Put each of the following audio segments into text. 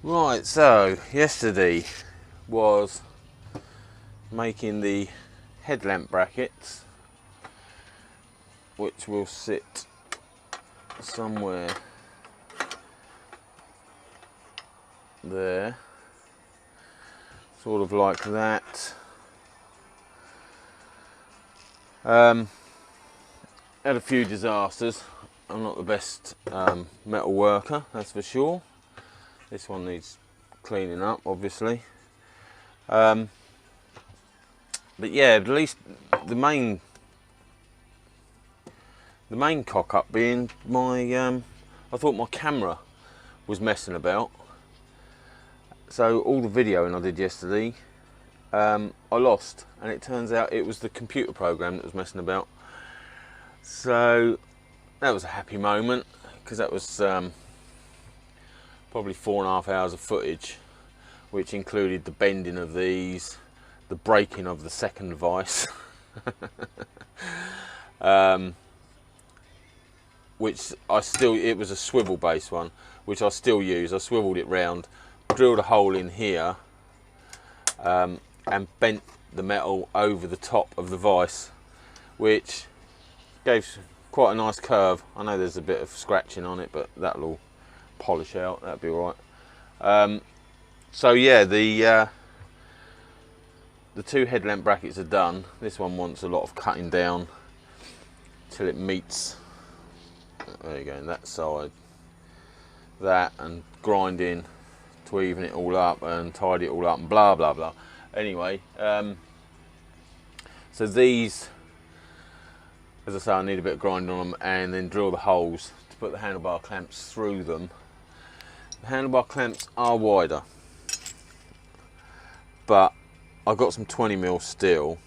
Right, so yesterday was making the headlamp brackets, which will sit somewhere there, sort of like that. Had a few disasters. I'm not the best metal worker, that's for sure. This one needs cleaning up, obviously. But yeah, at least the main cock up being my I thought my camera was messing about. So all the videoing I did yesterday, I lost, and it turns out it was the computer program that was messing about. So that was a happy moment, because that was probably 4.5 hours of footage, which included the bending of these, the breaking of the second vise, which it was a swivel based one, which I still use. I swiveled it round, drilled a hole in here, and bent the metal over the top of the vise, which gave quite a nice curve. I know there's a bit of scratching on it, but that'll all polish out, that'll be all right. So yeah, the two headlamp brackets are done. This one wants a lot of cutting down till it meets, there you go, that side, that, and grinding to even it all up and tidy it all up and blah blah blah. Anyway, so these, as I say, I need a bit of grinding on them, and then drill the holes to put the handlebar clamps through them. The handlebar clamps are wider, but I've got some 20mm steel,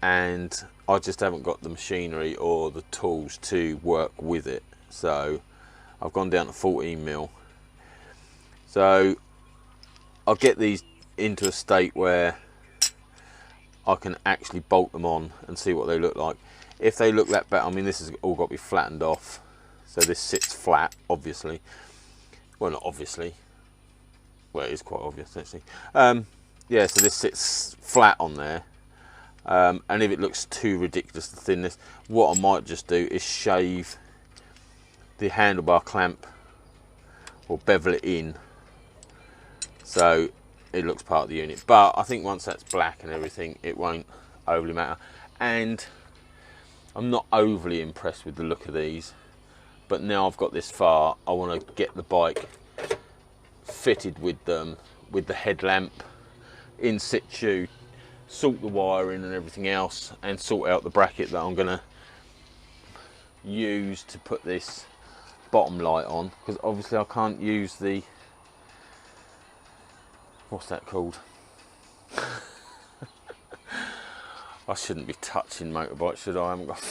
and I just haven't got the machinery or the tools to work with it. So I've gone down to 14mm. So I'll get these into a state where I can actually bolt them on and see what they look like. If they look that bad, I mean, this has all got to be flattened off. So this sits flat, obviously. Well, not obviously. Well, it is quite obvious, actually. Yeah, so this sits flat on there. And if it looks too ridiculous, the thinness, what I might just do is shave the handlebar clamp or bevel it in so it looks part of the unit. But I think once that's black and everything, it won't overly matter. And I'm not overly impressed with the look of these, but now I've got this far, I want to get the bike fitted with them, with the headlamp in situ, sort the wiring and everything else, and sort out the bracket that I'm going to use to put this bottom light on, because obviously I can't use the, what's that called? I shouldn't be touching motorbikes, should I? I haven't got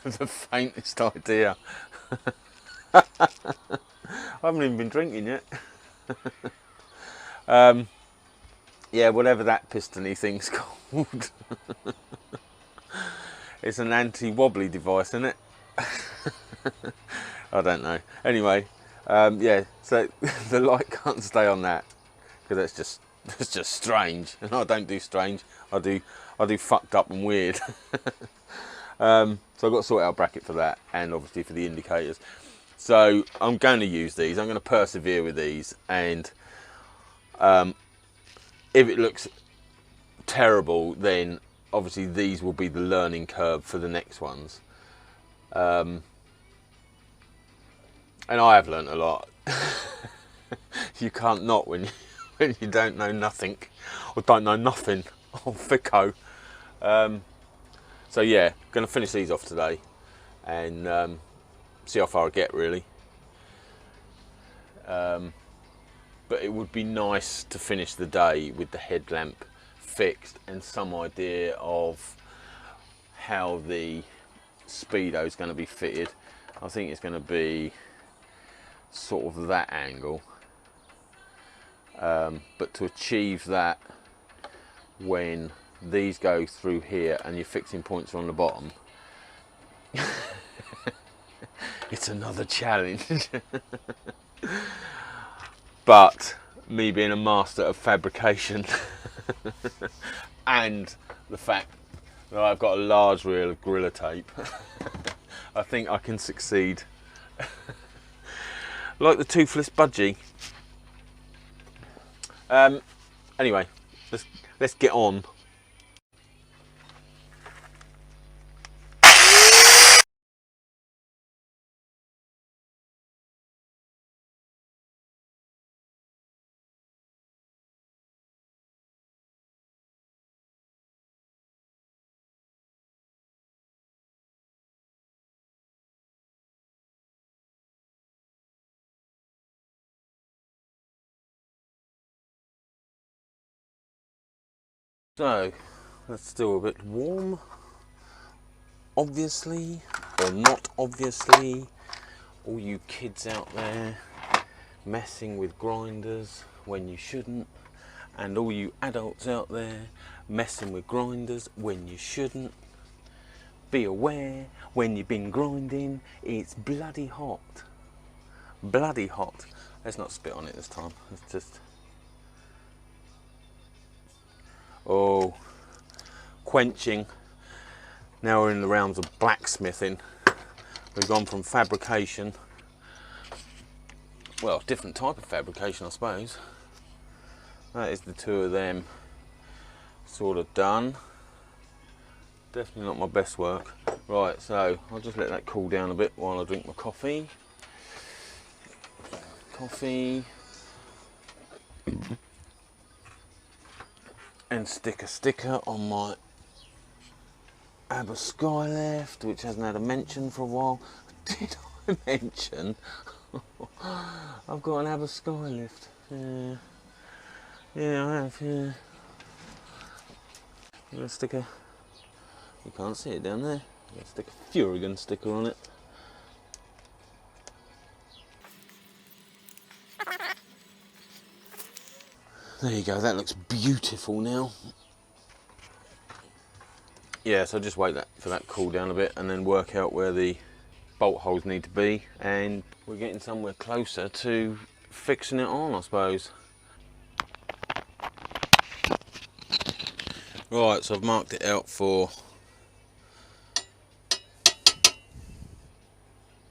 the faintest idea. I haven't even been drinking yet. Yeah, whatever that pistony thing's called. It's an anti-wobbly device, isn't it? I don't know. Anyway, yeah, so the light can't stay on that, because that's just strange, and I don't do strange. I do fucked up and weird. So I've got to sort out a bracket for that, and obviously for the indicators. So I'm going to use these. I'm going to persevere with these, and if it looks terrible, then obviously these will be the learning curve for the next ones. And I have learnt a lot. You can't not when you don't know nothing, or don't know nothing, or thicko. So yeah, going to finish these off today, and see how far I get, really. But it would be nice to finish the day with the headlamp fixed and some idea of how the speedo is going to be fitted. I think it's going to be sort of that angle, but to achieve that, when these go through here and your fixing points are on the bottom, it's another challenge. But me being a master of fabrication and the fact that I've got a large reel of Gorilla Tape, I think I can succeed. Like the toothless budgie. Anyway, let's get on. So, that's still a bit warm, obviously, or not obviously. All you kids out there messing with grinders when you shouldn't, and all you adults out there messing with grinders when you shouldn't. Be aware, when you've been grinding, it's bloody hot. Bloody hot. Let's not spit on it this time. Let's just... Oh, quenching. Now we're in the realms of blacksmithing. We've gone from fabrication, well, different type of fabrication, I suppose. That is the two of them sort of done. Definitely not my best work. Right, so I'll just let that cool down a bit while I drink my coffee. And stick a sticker on my Aber Skylift, which hasn't had a mention for a while. Did I mention? I've got an Aber Skylift. Yeah, I have. Yeah. I'm gonna stick a. You can't see it down there. I'm gonna stick a Furigan sticker on it. There you go, that looks beautiful now. Yeah, so just wait for that to cool down a bit and then work out where the bolt holes need to be, and we're getting somewhere closer to fixing it on, I suppose. Right, so I've marked it out for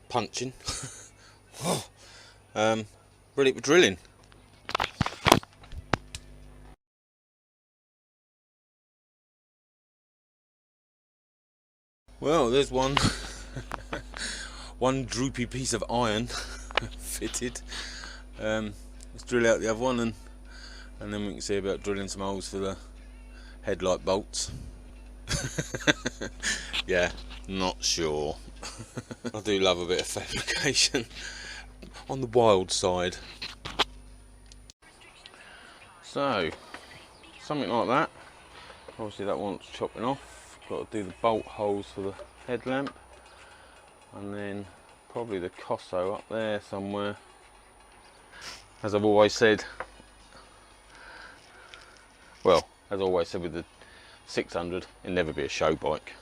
punching. Ready for drilling. Well, there's one droopy piece of iron fitted. Let's drill out the other one, and then we can see about drilling some holes for the headlight bolts. Yeah, not sure. I do love a bit of fabrication on the wild side. So, something like that. Obviously that one's chopping off. Got to do the bolt holes for the headlamp, and then probably the Cosso up there somewhere. As I've always said, well, as I always said with the 600, it'll never be a show bike.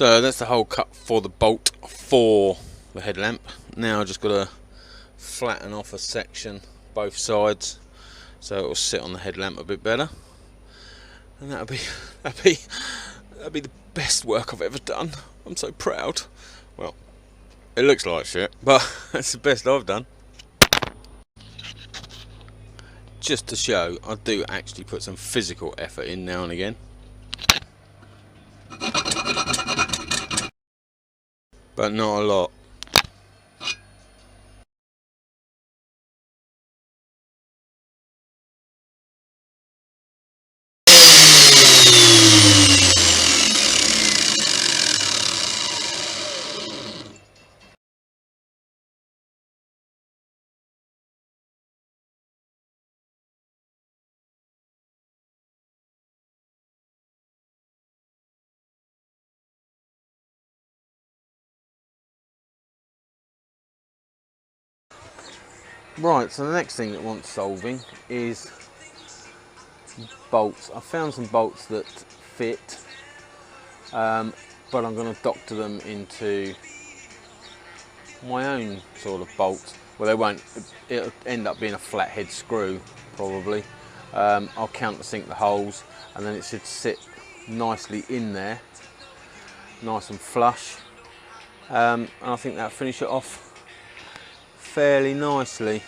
So that's the hole cut for the bolt for the headlamp. Now I just got to flatten off a section both sides so it will sit on the headlamp a bit better, and that'll be the best work I've ever done. I'm so proud. Well, it looks like shit, but it's the best I've done. Just to show, I do actually put some physical effort in now and again. But not a lot. Right, so the next thing that wants solving is bolts. I found some bolts that fit, but I'm going to doctor them into my own sort of bolt. Well, they won't, it'll end up being a flathead screw probably. I'll countersink the holes and then it should sit nicely in there, nice and flush, and I think that'll finish it off fairly nicely,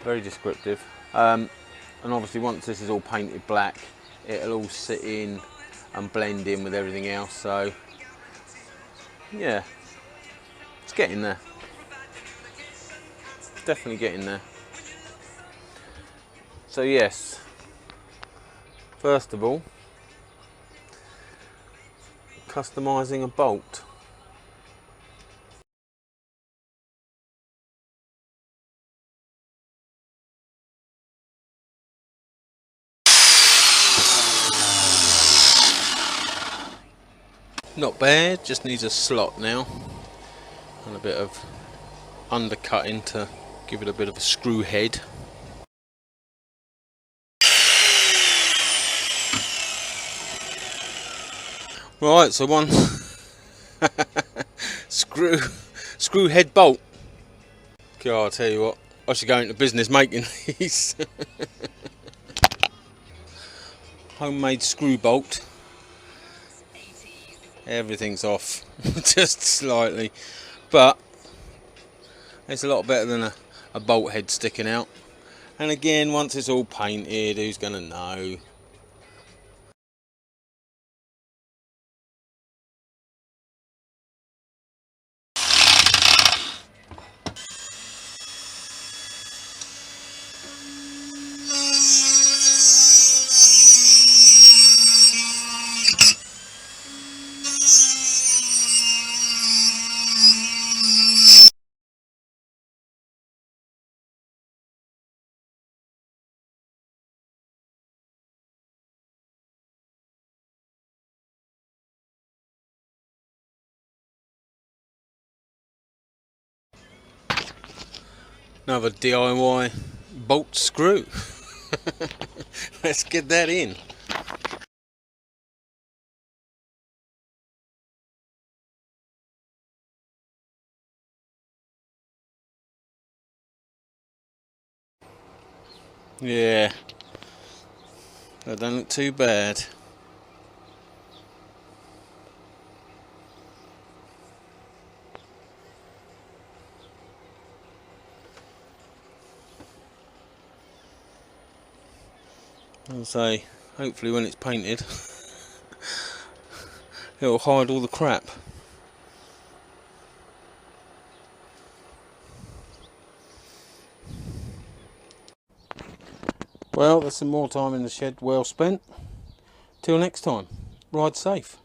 very descriptive. And obviously once this is all painted black, it'll all sit in and blend in with everything else. So yeah, it's getting there, definitely getting there. So yes, first of all, customizing a bolt. Not bad, just needs a slot now and a bit of undercutting to give it a bit of a screw head. Right, so one screw head bolt. God, I'll tell you what, I should go into business making these. Homemade screw bolt. Everything's off just slightly, but it's a lot better than a bolt head sticking out. And again, once it's all painted, who's gonna know? Another DIY bolt screw. Let's get that in. Yeah, that don't look too bad. I'll say, hopefully when it's painted, it'll hide all the crap. Well, there's some more time in the shed well spent. Till next time, ride safe.